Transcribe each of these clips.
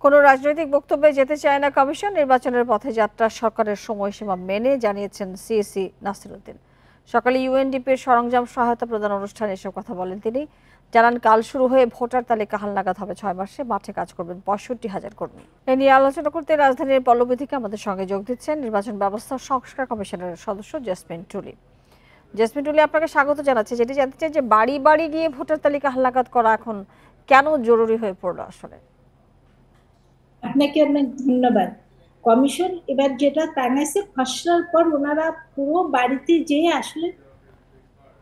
কোনো রাজনৈতিক বক্তব্যে যেতে চায় না কমিশন। নির্বাচনের পথে যাত্রা সরকারের সময়সীমা মেনে জানিয়েছেন সিএসি নাসিরউদ্দিন। সকালে ইউএনডিপির সরঞ্জাম সহায়তা প্রদান অনুষ্ঠানে এসব কথা বলেন তিনি। জানান, কাল শুরু হয়ে ভোটার তালিকা হালনাগাদ হবে ৬ মাসে। মাঠে কাজ করবেন ৬৫,০০০ কর্মী। এ নিয়ে আলোচনা করতে রাজধানীর পল্লবী থেকে আমাদের সঙ্গে যোগ দিচ্ছেন নির্বাচন ব্যবস্থা সংস্কার কমিশনের সদস্য জেসমিন টুলি। জেসমিন টুলি, আপনাকে স্বাগত জানাচ্ছি। যেটি জানতে চাই যে বাড়ি বাড়ি গিয়ে ভোটার তালিকা হালনাগাদ করা এখন কেন জরুরি হয়ে পড়লো আসলে? আপনাকে অনেক ধন্যবাদ। কমিশন এবার যেটা টাঙাইছে, খসড়ার পর ওনারা পুরো বাড়িতে যেয়ে আসলে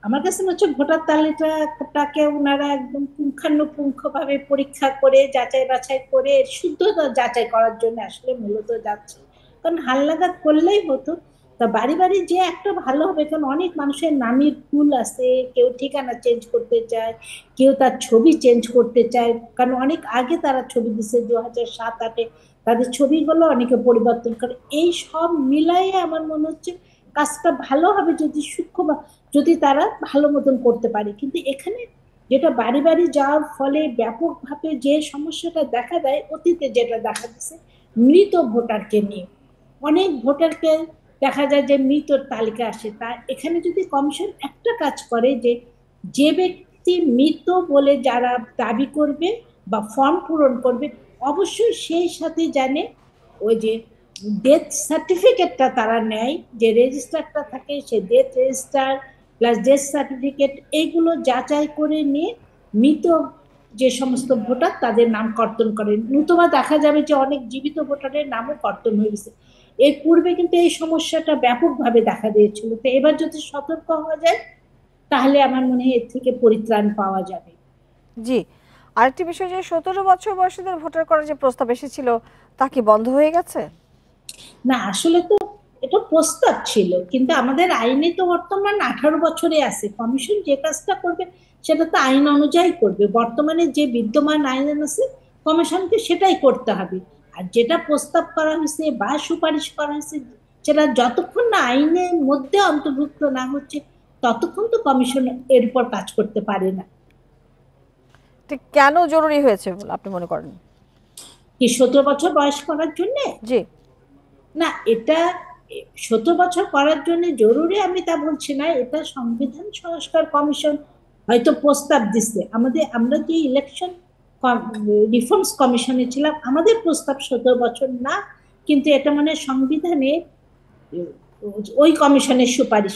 আমার কাছে মনে হচ্ছে ভোটার তালিকাটাকে ওনারা একদম পুঙ্খানুপুঙ্খ ভাবে পরীক্ষা করে যাচাই বাছাই করে শুদ্ধতা যাচাই করার জন্য আসলে মূলত যাচ্ছে। কারণ হালনাগাদ করলেই হতো, তা বাড়ি বাড়ি যে একটা ভালো হবে। কারণ অনেক মানুষের নামের ভুল আছে, কেউ ঠিকানা চেঞ্জ করতে চায়, কেউ তার ছবি চেঞ্জ করতে চায়। কারণ অনেক আগে তারা ছবি দিচ্ছে, 2007-08-এ তাদের ছবিগুলো অনেকে পরিবর্তন করে। এই সব মিলাইয়ে আমার মনে হচ্ছে কাজটা ভালো হবে যদি সূক্ষ্ম, যদি তারা ভালো মতন করতে পারে। কিন্তু এখানে যেটা বাড়ি বাড়ি যাওয়ার ফলে ব্যাপকভাবে যে সমস্যাটা দেখা দেয়, অতীতে যেটা দেখা দিচ্ছে মৃত ভোটারকে নিয়ে, অনেক ভোটারকে দেখা যায় যে মৃতর তালিকা আসে। তা এখানে যদি কমিশন একটা কাজ করে, যে যে ব্যক্তি মৃত বলে যারা দাবি করবে বা ফর্ম পূরণ করবে, অবশ্যই সেই সাথে জানে ওই যে ডেথ সার্টিফিকেটটা তারা নেয়, যে রেজিস্টারটা থাকে, সে death register plus death certificate, এইগুলো যাচাই করে নিয়ে মৃত যে সমস্ত ভোটার তাদের নাম কর্তন করেন। নতুবা দেখা যাবে যে অনেক জীবিত ভোটারের নামও কর্তন হয়ে গেছে। এর পূর্বে কিন্তু এই সমস্যাটা ব্যাপকভাবে দেখা দিয়েছিল। তো এবার যদি সতর্ক হওয়া যায়, তাহলে আমার মনে হয় এর থেকে পরিত্রাণ পাওয়া যাবে। জি, আরেকটি বিষয়, যে ১৭ বছর বয়সীদের ভোটার করার যে প্রস্তাব এসেছিল তা কি বন্ধ হয়ে গেছে? না, আসলে তো এটা প্রস্তাব ছিল, কিন্তু আমাদের আইনে তো বর্তমান 18 বছরে আছে। কমিশন যে কাজটা করবে সেটা তো আইন অনুযায়ী করবে। বর্তমানে যে বিদ্যমান আইন আছে, কমিশনকে সেটাই করতে হবে। আর যেটা প্রস্তাব করা হয়েছে বা সুপারিশ করা হয়েছে, সেটা যতক্ষণ না আইনের মধ্যে অন্তর্ভুক্ত না হচ্ছে, ততক্ষণ তো কমিশন এর উপর কাজ করতে পারে না। ঠিক কেন জরুরি হয়েছে বলে আপনি মনে করেন? কি 17 বছর বয়স করার জন্য? জি। না, এটা 17 বছর করার জন্য জরুরি আমি তা বলছি না। এটা সংবিধান সংস্কার কমিশন হয়তো প্রস্তাব দিচ্ছে। আমরা যে ইলেকশন রিফর্মস কমিশনে ছিলাম, আমাদের প্রস্তাব 17 বছর না, কিন্তু এটা মানে সংবিধানে ওই কমিশনের সুপারিশ।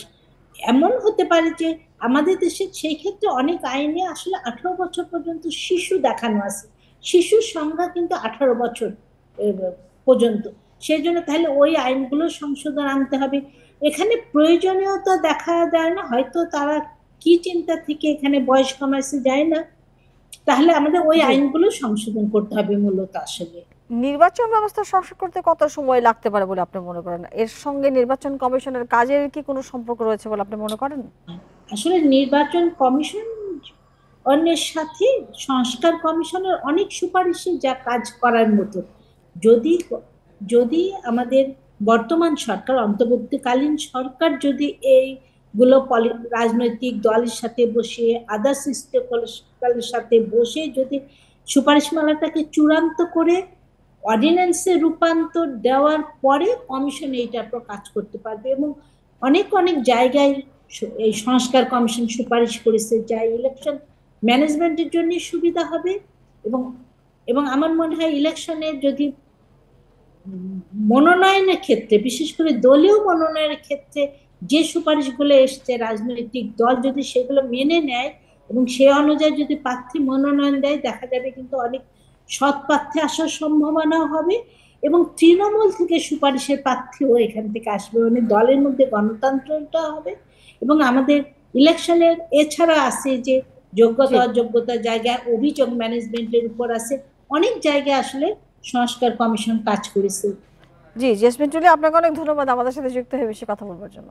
এমন হতে পারে যে আমাদের দেশে সেই ক্ষেত্রে অনেক আইনে আসলে 18 বছর পর্যন্ত শিশু দেখানো আছে। শিশুর সংখ্যা কিন্তু 18 বছর পর্যন্ত। সেই জন্য তাহলে ওই আইনগুলো সংশোধন আনতে হবে। এখানে প্রয়োজনীয়তা দেখা যায় না, হয়তো তারা কি চিন্তা থেকে এখানে বয়স কমাইছে যায় না। তাহলে আমাদের ওই জি, আইনগুলো সংশোধন করতে হবে মূলত আসলে। নির্বাচন ব্যবস্থা সংস্কার করতে কত সময় লাগতে পারে বলে আপনি মনে করেন? এর সঙ্গে নির্বাচন কমিশনের কাজের কি কোনো সম্পর্ক রয়েছে বলে আপনি মনে করেন? আসলে নির্বাচন কমিশন অন্যের সাথে সংস্কার কমিশনের অনেক সুপারিশে যা কাজ করার মতো। যদি যদি আমাদের বর্তমান সরকার, অন্তর্বর্তীকালীন সরকার যদি এইগুলো রাজনৈতিক দলের সাথে বসে, আদার্স স্টেকহোল্ডারের সাথে বসে যদি সুপারিশমালাটাকে চূড়ান্ত করে অর্ডিন্যান্সে রূপান্তর দেওয়ার পরে কমিশন এইটার উপর কাজ করতে পারবে। এবং অনেক অনেক জায়গায় এই সংস্কার কমিশন সুপারিশ করেছে, যা ইলেকশন ম্যানেজমেন্টের জন্য সুবিধা হবে। এবং এবং আমার মনে হয় ইলেকশনের যদি মনোনয়নের ক্ষেত্রে, বিশেষ করে দলীয় মনোনয়নের ক্ষেত্রে যে সুপারিশগুলো এসছে, রাজনৈতিক দল যদি সেগুলো মেনে নেয় এবং সে অনুযায়ী যদি প্রার্থী মনোনয়ন দেয়, দেখা যাবে কিন্তু অনেক সৎ প্রার্থী আসার সম্ভাবনা হবে। এবং তৃণমূল থেকে সুপারিশের প্রার্থীও এখান থেকে আসবে, মানে দলের মধ্যে গণতন্ত্রটা হবে। এবং আমাদের ইলেকশনের এছাড়া আছে যে জি, যোগ্যতা অযোগ্যতা জায়গায় অভিযোগ ম্যানেজমেন্টের উপর আছে, অনেক জায়গায় আসলে সংস্কার কমিশন কাজ করেছে। জি, জেসমিন টুলি, আপনাকে অনেক ধন্যবাদ আমাদের সাথে যুক্ত হয়ে বেশি কথা বলবার জন্য।